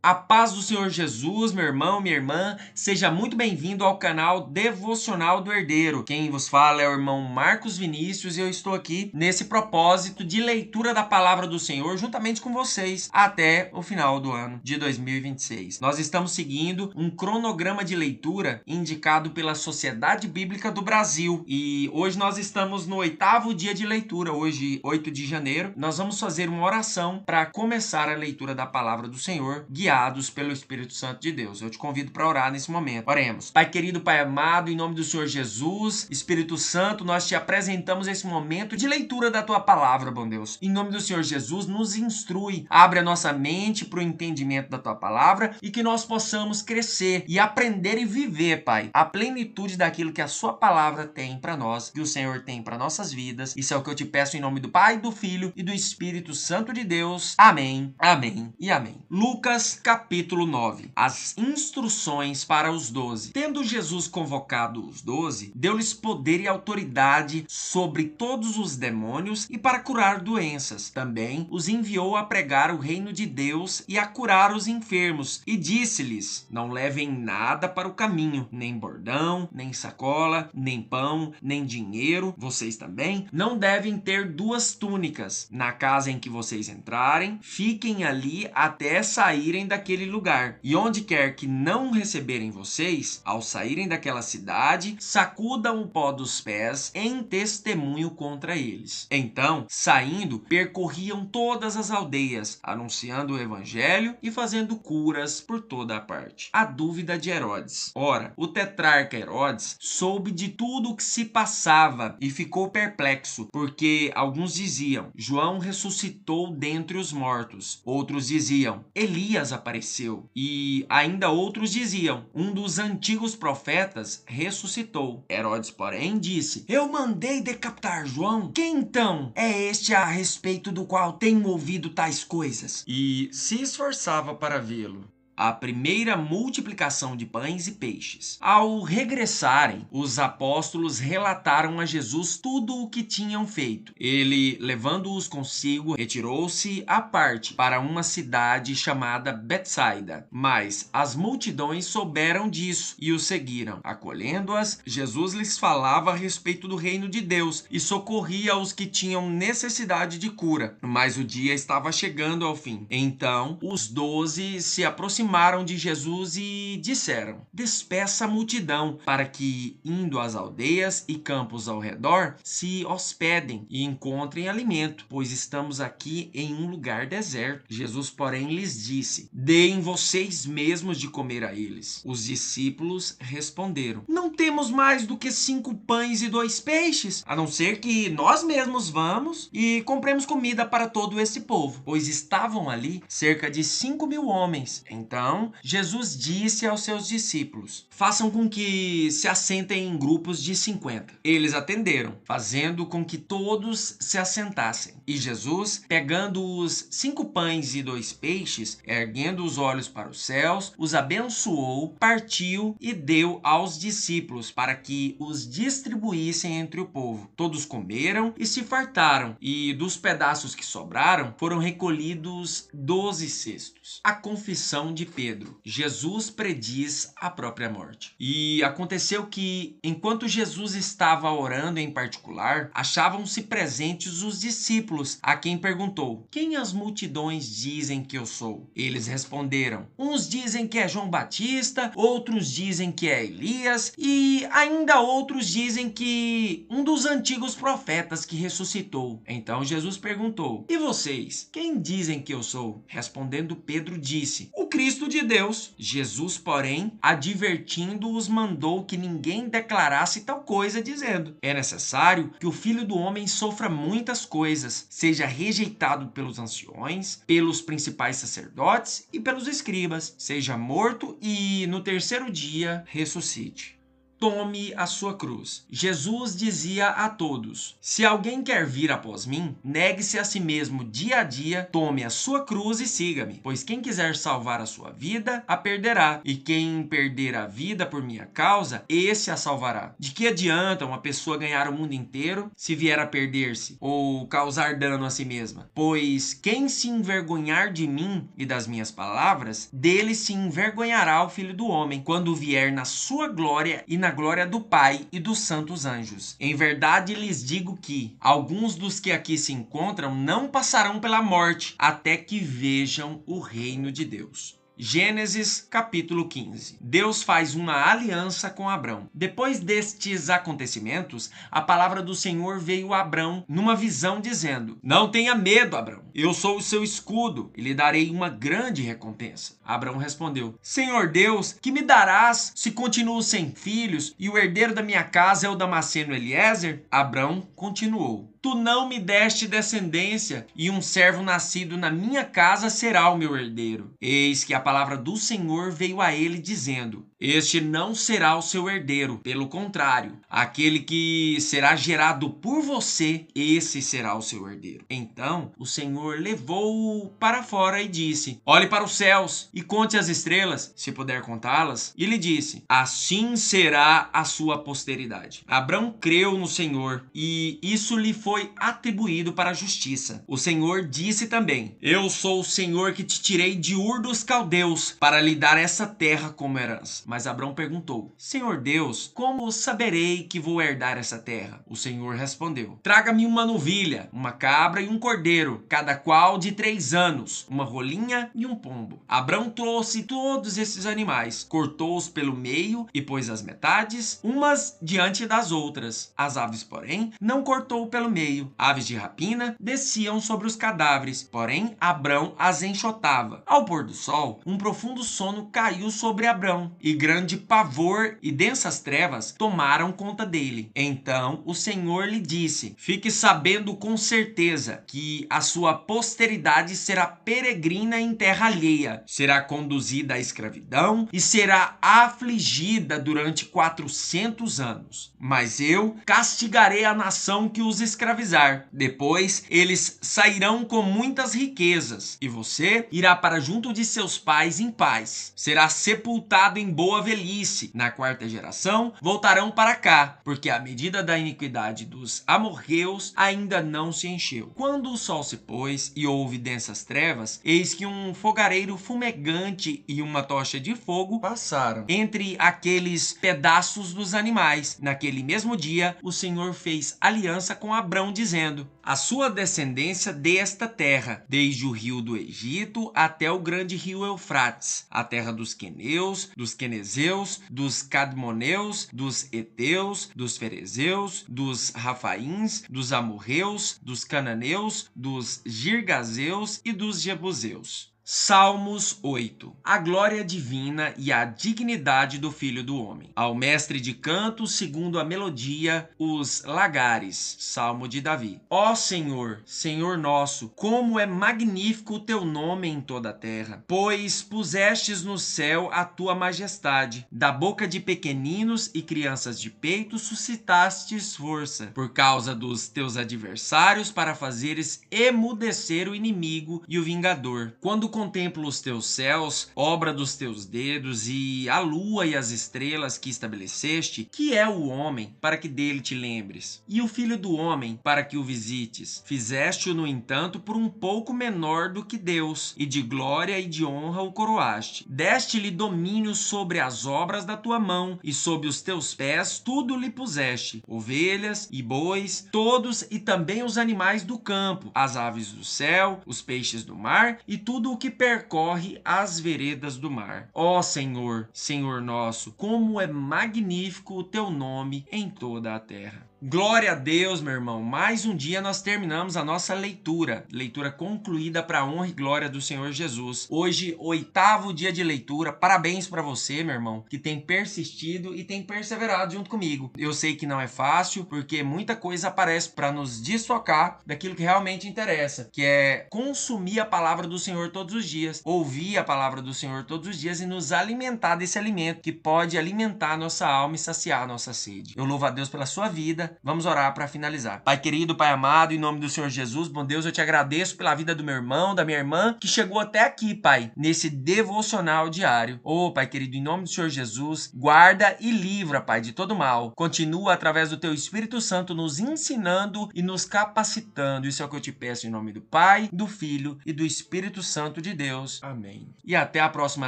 A paz do Senhor Jesus, meu irmão, minha irmã, seja muito bem-vindo ao canal Devocional do Herdeiro. Quem vos fala é o irmão Marcos Vinícius e eu estou aqui nesse propósito de leitura da palavra do Senhor juntamente com vocês até o final do ano de 2026. Nós estamos seguindo um cronograma de leitura indicado pela Sociedade Bíblica do Brasil e hoje nós estamos no 8º dia de leitura, hoje 8 de janeiro. Nós vamos fazer uma oração para começar a leitura da palavra do Senhor, guiados pelo Espírito Santo de Deus. Eu te convido para orar nesse momento. Oremos. Pai querido, Pai amado, em nome do Senhor Jesus, Espírito Santo, nós te apresentamos esse momento de leitura da tua palavra, bom Deus. Em nome do Senhor Jesus, nos instrui, abre a nossa mente para o entendimento da tua palavra e que nós possamos crescer e aprender e viver, Pai, a plenitude daquilo que a sua palavra tem para nós, que o Senhor tem para nossas vidas. Isso é o que eu te peço em nome do Pai, do Filho e do Espírito Santo de Deus. Amém, amém e amém. Lucas capítulo 9. As instruções para os 12. Tendo Jesus convocado os 12, deu-lhes poder e autoridade sobre todos os demônios e para curar doenças. Também os enviou a pregar o reino de Deus e a curar os enfermos. E disse-lhes: não levem nada para o caminho, nem bordão, nem sacola, nem pão, nem dinheiro. Vocês também não devem ter 2 túnicas. Na casa em que vocês entrarem, fiquem ali até saírem daquele lugar. E onde quer que não receberem vocês, ao saírem daquela cidade, sacudam o pó dos pés em testemunho contra eles. Então, saindo, percorriam todas as aldeias, anunciando o evangelho e fazendo curas por toda a parte. A dúvida de Herodes. Ora, o tetrarca Herodes soube de tudo o que se passava e ficou perplexo, porque alguns diziam: João ressuscitou dentre os mortos. Outros diziam: Elias apareceu. E ainda outros diziam: um dos antigos profetas ressuscitou. Herodes, porém, disse: eu mandei decapitar João. Quem então é este a respeito do qual tenho ouvido tais coisas? E se esforçava para vê-lo. A primeira multiplicação de pães e peixes. Ao regressarem, os apóstolos relataram a Jesus tudo o que tinham feito. Ele, levando-os consigo, retirou-se à parte para uma cidade chamada Betsaida. Mas as multidões souberam disso e o seguiram. Acolhendo-as, Jesus lhes falava a respeito do reino de Deus e socorria os que tinham necessidade de cura. Mas o dia estava chegando ao fim. Então, os 12 se aproximaram de Jesus e disseram: despeça a multidão, para que, indo às aldeias e campos ao redor, se hospedem e encontrem alimento, pois estamos aqui em um lugar deserto. Jesus, porém, lhes disse: deem vocês mesmos de comer a eles. Os discípulos responderam: não temos mais do que 5 pães e 2 peixes, a não ser que nós mesmos vamos e compremos comida para todo esse povo, pois estavam ali cerca de 5.000 homens. Então, Jesus disse aos seus discípulos: façam com que se assentem em grupos de 50. Eles atenderam, fazendo com que todos se assentassem. E Jesus, pegando os 5 pães e 2 peixes, erguendo os olhos para os céus, os abençoou, partiu e deu aos discípulos para que os distribuíssem entre o povo. Todos comeram e se fartaram, e dos pedaços que sobraram foram recolhidos 12 cestos. A confissão de Pedro. Jesus prediz a própria morte. E aconteceu que, enquanto Jesus estava orando em particular, achavam-se presentes os discípulos, a quem perguntou: quem as multidões dizem que eu sou? Eles responderam: uns dizem que é João Batista, outros dizem que é Elias e ainda outros dizem que um dos antigos profetas que ressuscitou. Então Jesus perguntou: e vocês, quem dizem que eu sou? Respondendo, Pedro disse: o Cristo de Deus. Jesus, porém, advertindo-os, mandou que ninguém declarasse tal coisa, dizendo: é necessário que o Filho do Homem sofra muitas coisas, seja rejeitado pelos anciões, pelos principais sacerdotes e pelos escribas, seja morto e no terceiro dia ressuscite. tome a sua cruz. Jesus dizia a todos: se alguém quer vir após mim, negue-se a si mesmo dia a dia, tome a sua cruz e siga-me. Pois quem quiser salvar a sua vida, a perderá. E quem perder a vida por minha causa, esse a salvará. De que adianta uma pessoa ganhar o mundo inteiro se vier a perder-se ou causar dano a si mesma? Pois quem se envergonhar de mim e das minhas palavras, dele se envergonhará o Filho do Homem, quando vier na sua glória e na glória do Pai e dos santos anjos. Em verdade lhes digo que alguns dos que aqui se encontram não passarão pela morte até que vejam o reino de Deus. Gênesis capítulo 15. Deus faz uma aliança com Abrão. Depois destes acontecimentos, a palavra do Senhor veio a Abrão numa visão dizendo: não tenha medo, Abrão. Eu sou o seu escudo e lhe darei uma grande recompensa. Abrão respondeu: Senhor Deus, que me darás se continuo sem filhos e o herdeiro da minha casa é o Damasceno Eliezer? Abrão continuou: tu não me deste descendência, e um servo nascido na minha casa será o meu herdeiro. Eis que a palavra do Senhor veio a ele dizendo: este não será o seu herdeiro, pelo contrário, aquele que será gerado por você, esse será o seu herdeiro. Então o Senhor levou-o para fora e disse: olhe para os céus e conte as estrelas, se puder contá-las. E lhe disse: assim será a sua posteridade. Abrão creu no Senhor, e isso lhe foi atribuído para a justiça. O Senhor disse também: eu sou o Senhor que te tirei de Ur dos Caldeus para lhe dar essa terra como herança. Mas Abrão perguntou: Senhor Deus, como saberei que vou herdar essa terra? O Senhor respondeu: traga-me uma novilha, uma cabra e um cordeiro, cada qual de 3 anos, uma rolinha e um pombo. Abrão trouxe todos esses animais, cortou-os pelo meio e pôs as metades, umas diante das outras. As aves, porém, não cortou pelo meio. Aves de rapina desciam sobre os cadáveres, porém Abrão as enxotava. Ao pôr do sol, um profundo sono caiu sobre Abrão, e grande pavor e densas trevas tomaram conta dele. Então o Senhor lhe disse: fique sabendo com certeza que a sua posteridade será peregrina em terra alheia, será conduzida à escravidão e será afligida durante 400 anos. Mas eu castigarei a nação que os escravizar. Depois eles sairão com muitas riquezas, e você irá para junto de seus pais em paz. Será sepultado em boa velhice. Na 4ª geração voltarão para cá, porque a medida da iniquidade dos amorreus ainda não se encheu. Quando o sol se pôs e houve densas trevas, eis que um fogareiro fumegante e uma tocha de fogo passaram entre aqueles pedaços dos animais. Naquele mesmo dia, o Senhor fez aliança com Abrão, dizendo: a sua descendência desta terra, desde o rio do Egito até o grande rio Eufrates, a terra dos queneus, dos quenezeus, dos cadmoneus, dos heteus, dos ferezeus, dos rafaíns, dos amorreus, dos cananeus, dos girgazeus e dos jebuseus. Salmos 8. A glória divina e a dignidade do Filho do Homem. Ao mestre de canto, segundo a melodia, os lagares. Salmo de Davi. Ó Senhor, Senhor nosso, como é magnífico o teu nome em toda a terra, pois pusestes no céu a tua majestade. Da boca de pequeninos e crianças de peito suscitastes força, por causa dos teus adversários, para fazeres emudecer o inimigo e o vingador. Quando contemplo os teus céus, obra dos teus dedos, e a lua e as estrelas que estabeleceste, que é o homem, para que dele te lembres, e o filho do homem, para que o visites. Fizeste-o, no entanto, por um pouco menor do que Deus, e de glória e de honra o coroaste. Deste-lhe domínio sobre as obras da tua mão, e sob os teus pés tudo lhe puseste: ovelhas e bois, todos, e também os animais do campo, as aves do céu, os peixes do mar, e tudo o que percorre as veredas do mar. Ó Senhor, Senhor nosso, como é magnífico o teu nome em toda a terra. Glória a Deus, meu irmão. Mais um dia nós terminamos a nossa leitura. Leitura concluída para a honra e glória do Senhor Jesus. Hoje, 8º dia de leitura. Parabéns para você, meu irmão, que tem persistido e tem perseverado junto comigo. Eu sei que não é fácil, porque muita coisa aparece para nos desfocar daquilo que realmente interessa, que é consumir a palavra do Senhor todos os dias, ouvir a palavra do Senhor todos os dias e nos alimentar desse alimento que pode alimentar a nossa alma e saciar a nossa sede. Eu louvo a Deus pela sua vida. Vamos orar para finalizar. Pai querido, Pai amado, em nome do Senhor Jesus, bom Deus, eu te agradeço pela vida do meu irmão, da minha irmã, que chegou até aqui, Pai, nesse devocional diário. Ô, Pai querido, em nome do Senhor Jesus, guarda e livra, Pai, de todo mal. Continua através do Teu Espírito Santo nos ensinando e nos capacitando. Isso é o que eu te peço em nome do Pai, do Filho e do Espírito Santo de Deus. Amém. E até a próxima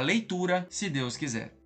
leitura, se Deus quiser.